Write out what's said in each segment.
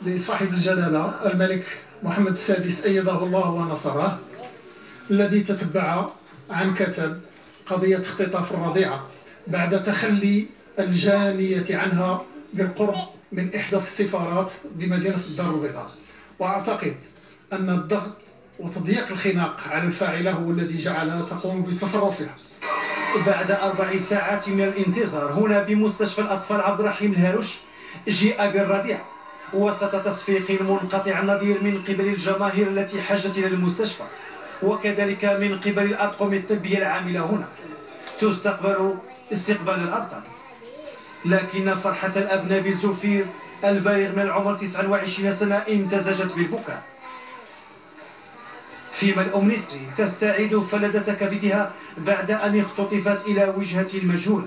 لصاحب الجلالة الملك محمد السادس أيده الله ونصره، الذي تتبع عن كتب قضية اختطاف الرضيعة بعد تخلي الجانية عنها بالقرب من إحدى السفارات بمدينة الدار البيضاء. وأعتقد أن الضغط وتضييق الخناق على الفاعلة هو الذي جعلها تقوم بتصرفها. بعد 4 ساعات من الانتظار هنا بمستشفى الأطفال عبد الرحيم الهاروشي جيء بالرضيع وسط تصفيق منقطع النظير من قبل الجماهير التي حاجت إلى المستشفى، وكذلك من قبل الأطقم الطبية العاملة هنا تستقبل استقبال الأبطال. لكن فرحة الأب نبيل زوفير البالغ من العمر 29 سنة امتزجت بالبكاء، فيما الأم نسري تستعيد فلذة كبدها بعد أن اختطفت إلى وجهة المجهول.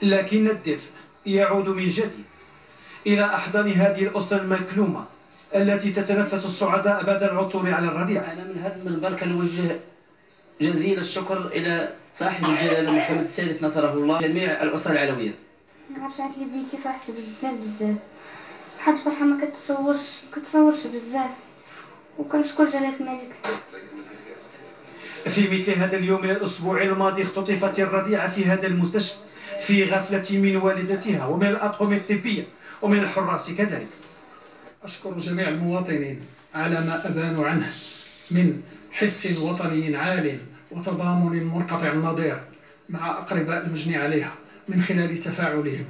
لكن الدفء يعود من جديد إلى أحضان هذه الأسرة المكلومة التي تتنفس السعداء بعد العثور على الرضيع. أنا من هذا المنبر كنوجه جزيل الشكر إلى صاحب الجلالة محمد السادس نصره الله، جميع الأسرة العلوية. رجعت لي بنتي فرحت بزاف واحد الفرحة ما كتصورش بزاف، وكنشكر جلالة الملك. في مثل هذا اليوم من الأسبوع الماضي اختطفت الرضيعة في هذا المستشفى في غفلة من والدتها ومن الأطقم الطبية ومن الحراس كذلك. أشكر جميع المواطنين على ما أبانوا عنه من حس وطني عال وتضامن منقطع النظير مع أقرباء المجني عليها من خلال تفاعلهم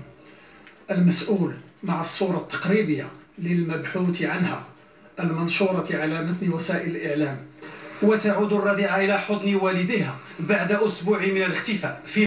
المسؤول مع الصورة التقريبية للمبحوث عنها المنشورة على متن وسائل الإعلام. وتعود الرضيعة إلى حضن والديها بعد أسبوع من الاختفاء.